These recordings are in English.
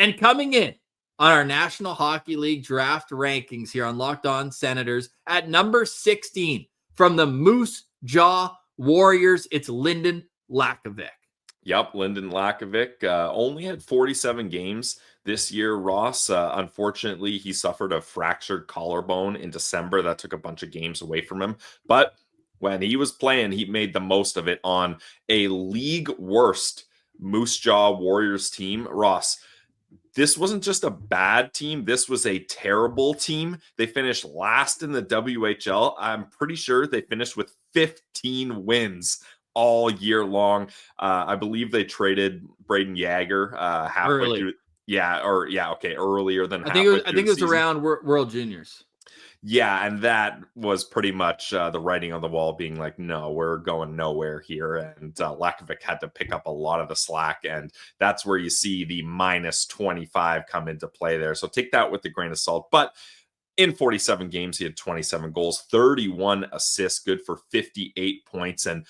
And coming in on our National Hockey League draft rankings here on Locked On Senators at number 16 from the Moose Jaw Warriors, it's Lynden Lakovic. Yep, Lynden Lakovic only had 47 games this year, Ross. Unfortunately, he suffered a fractured collarbone in December. That took a bunch of games away from him. But when he was playing, he made the most of it on a league worst Moose Jaw Warriors team. Ross, this wasn't just a bad team. This was a terrible team. They finished last in the WHL. I'm pretty sure they finished with 15 wins all year long. I believe they traded Braden Yager halfway through. Earlier than I think it was around World Juniors. Yeah, and that was pretty much the writing on the wall being like, no, we're going nowhere here. And Lakovic had to pick up a lot of the slack, and that's where you see the minus 25 come into play there. So take that with a grain of salt. But in 47 games, he had 27 goals, 31 assists, good for 58 points. And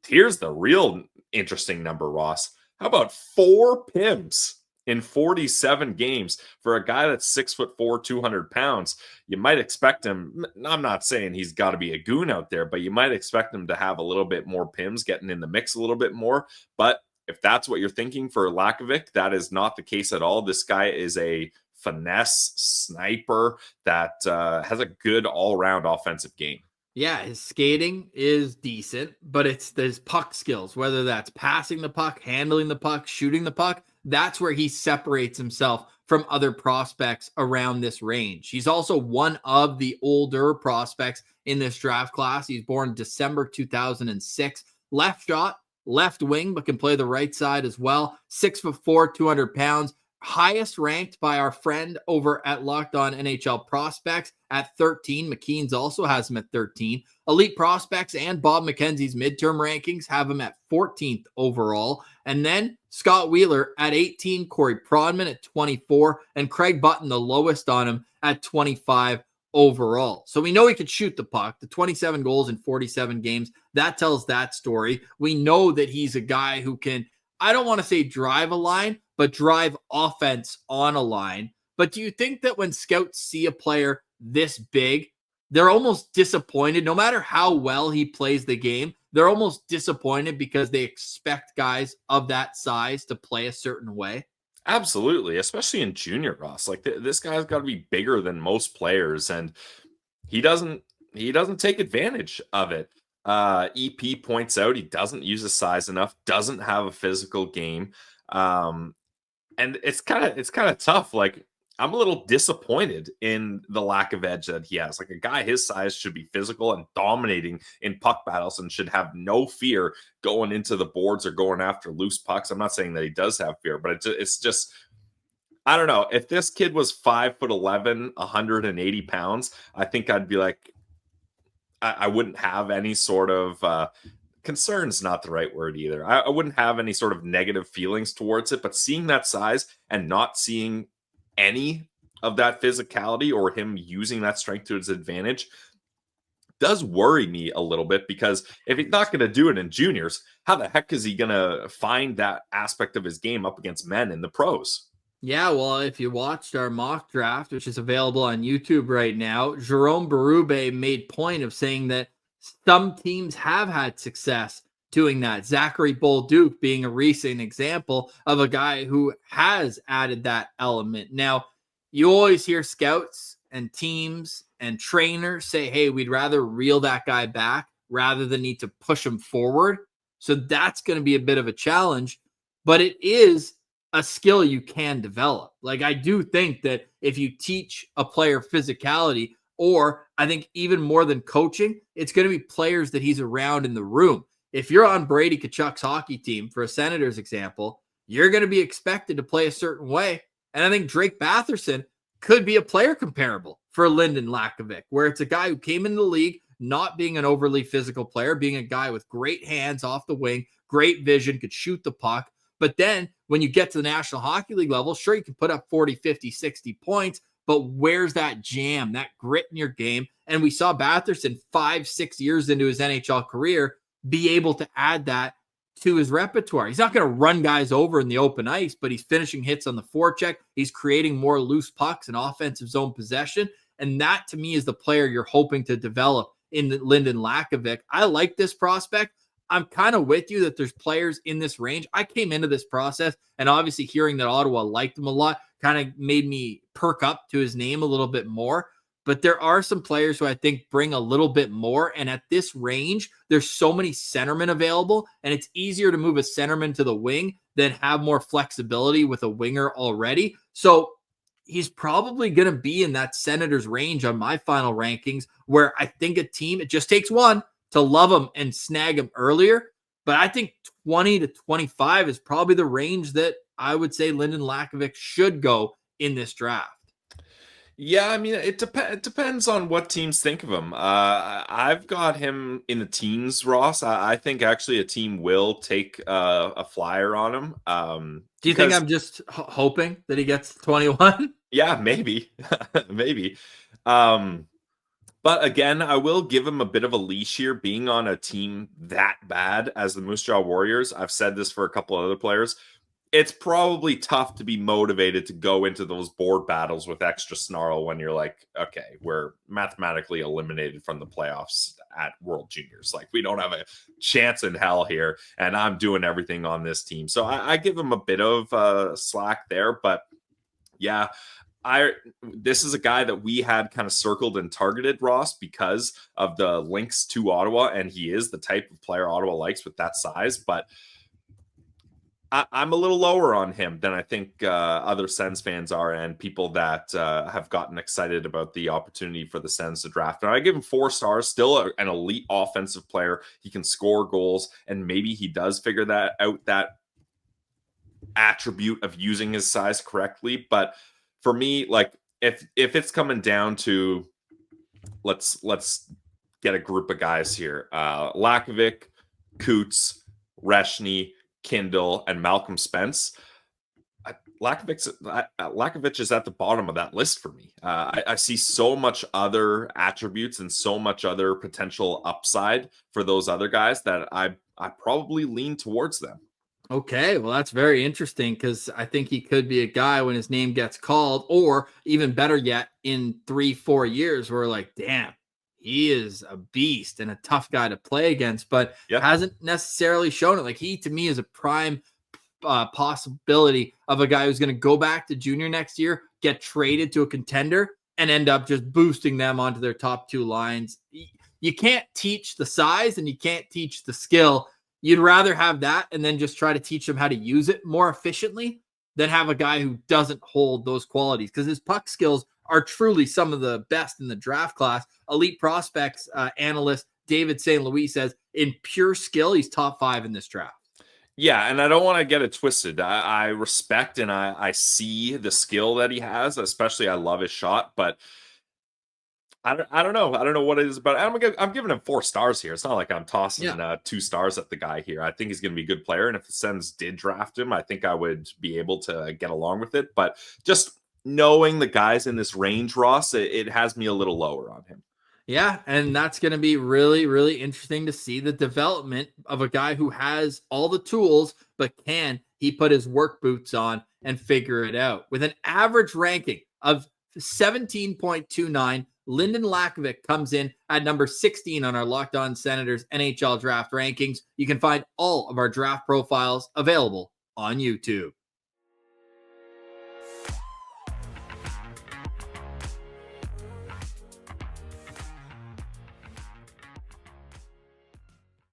here's the real interesting number, Ross. How about 4 PIMs in 47 games for a guy that's 6'4", 200 pounds? You might expect him. I'm not saying he's got to be a goon out there, but you might expect him to have a little bit more PIMs, getting in the mix a little bit more. But if that's what you're thinking for Lakovic, that is not the case at all. This guy is a finesse sniper that has a good all-around offensive game. Yeah, his skating is decent, but it's his puck skills, whether that's passing the puck, handling the puck, shooting the puck. That's where he separates himself from other prospects around this range. He's also one of the older prospects in this draft class. He's born December 2006. Left shot, left wing, but can play the right side as well. 6'4", 200 pounds. Highest ranked by our friend over at Locked On NHL Prospects at 13. McKean's also has him at 13. Elite Prospects and Bob McKenzie's midterm rankings have him at 14th overall. And then Scott Wheeler at 18, Corey Prodman at 24, and Craig Button, the lowest on him, at 25 overall. So we know he could shoot the puck. The 27 goals in 47 games, that tells that story. We know that he's a guy who can, I don't want to say drive a line, but drive offense on a line. But do you think that when scouts see a player this big, they're almost disappointed, no matter how well he plays the game, they're almost disappointed because they expect guys of that size to play a certain way? Absolutely, especially in junior, Ross. Like this guy's got to be bigger than most players, and he doesn't take advantage of it. EP points out he doesn't use his size enough, doesn't have a physical game. And it's kind of tough. Like, I'm a little disappointed in the lack of edge that he has. Like, a guy his size should be physical and dominating in puck battles and should have no fear going into the boards or going after loose pucks. I'm not saying that he does have fear, but it's just, I don't know. If this kid was 5'11", 180 pounds, I think I'd be like, I wouldn't have any sort of concern's not the right word either. I wouldn't have any sort of negative feelings towards it, but seeing that size and not seeing any of that physicality or him using that strength to his advantage does worry me a little bit, because if he's not going to do it in juniors, how the heck is he going to find that aspect of his game up against men in the pros? Yeah, well, if you watched our mock draft, which is available on YouTube right now, Jerome Berube made point of saying that some teams have had success doing that. Zachary Bolduc being a recent example of a guy who has added that element. Now, you always hear scouts and teams and trainers say, hey, we'd rather reel that guy back rather than need to push him forward. So that's going to be a bit of a challenge, but it is a skill you can develop. Like, I do think that if you teach a player physicality, or I think even more than coaching, it's going to be players that he's around in the room. If you're on Brady Tkachuk's hockey team, for a Senators example, you're going to be expected to play a certain way. And I think Drake Batherson could be a player comparable for Lynden Lakovic, where it's a guy who came into the league not being an overly physical player, being a guy with great hands off the wing, great vision, could shoot the puck. But then when you get to the National Hockey League level, sure, you can put up 40, 50, 60 points, but where's that jam, that grit in your game? And we saw Batherson 5-6 years into his NHL career be able to add that to his repertoire. He's not going to run guys over in the open ice, but he's finishing hits on the forecheck. He's creating more loose pucks and offensive zone possession. And that, to me, is the player you're hoping to develop in Lynden Lakovic. I like this prospect. I'm kind of with you that there's players in this range. I came into this process, and obviously hearing that Ottawa liked him a lot kind of made me perk up to his name a little bit more. But there are some players who I think bring a little bit more. And at this range, there's so many centermen available, and it's easier to move a centerman to the wing than have more flexibility with a winger already. So he's probably going to be in that Senators range on my final rankings, where I think a team, it just takes one to love him and snag him earlier. But I think 20 to 25 is probably the range that I would say Lynden Lakovic should go in this draft. Yeah, I mean, it depends on what teams think of him. I've got him in the teens, Ross. I think actually a team will take a flyer on him. Do you think I'm just hoping that he gets 21? Yeah, maybe. Maybe. But again, I will give him a bit of a leash here, being on a team that bad as the Moose Jaw Warriors. I've said this for a couple of other players. It's probably tough to be motivated to go into those board battles with extra snarl when you're like, okay, we're mathematically eliminated from the playoffs at World Juniors. Like, we don't have a chance in hell here, and I'm doing everything on this team. So I give him a bit of slack there. But yeah, this is a guy that we had kind of circled and targeted, Ross, because of the links to Ottawa, and he is the type of player Ottawa likes with that size. But I'm a little lower on him than I think other Sens fans are, and people that have gotten excited about the opportunity for the Sens to draft. And I give him 4 stars, still an elite offensive player. He can score goals, and maybe he does figure that out, that attribute of using his size correctly. But for me, like, if it's coming down to let's get a group of guys here: Lakovic, Coots, Reshny, Kindle, and Malcolm Spence. Lakovic is at the bottom of that list for me. I see so much other attributes and so much other potential upside for those other guys that I probably lean towards them. Okay, well, that's very interesting, because I think he could be a guy when his name gets called, or even better yet, in 3-4 years, we're like, damn, he is a beast and a tough guy to play against, but hasn't necessarily shown it. Like, he, to me, is a prime possibility of a guy who's going to go back to junior next year, get traded to a contender, and end up just boosting them onto their top 2 lines. You can't teach the size and you can't teach the skill. You'd rather have that and then just try to teach them how to use it more efficiently than have a guy who doesn't hold those qualities, because his puck skills are truly some of the best in the draft class. Elite prospects analyst David St. Louis says in pure skill, he's top 5 in this draft. Yeah, and I don't want to get it twisted. I respect and I see the skill that he has, especially I love his shot, but I don't know. I don't know what it is about. I'm giving him 4 stars here. It's not like I'm tossing 2 stars at the guy here. I think he's going to be a good player. And if the Sens did draft him, I think I would be able to get along with it. But just knowing the guys in this range, Ross, it has me a little lower on him. Yeah, and that's going to be really, really interesting to see the development of a guy who has all the tools, but can he put his work boots on and figure it out? With an average ranking of 17.29, Lynden Lakovic comes in at number 16 on our Locked On Senators NHL draft rankings. You can find all of our draft profiles available on YouTube.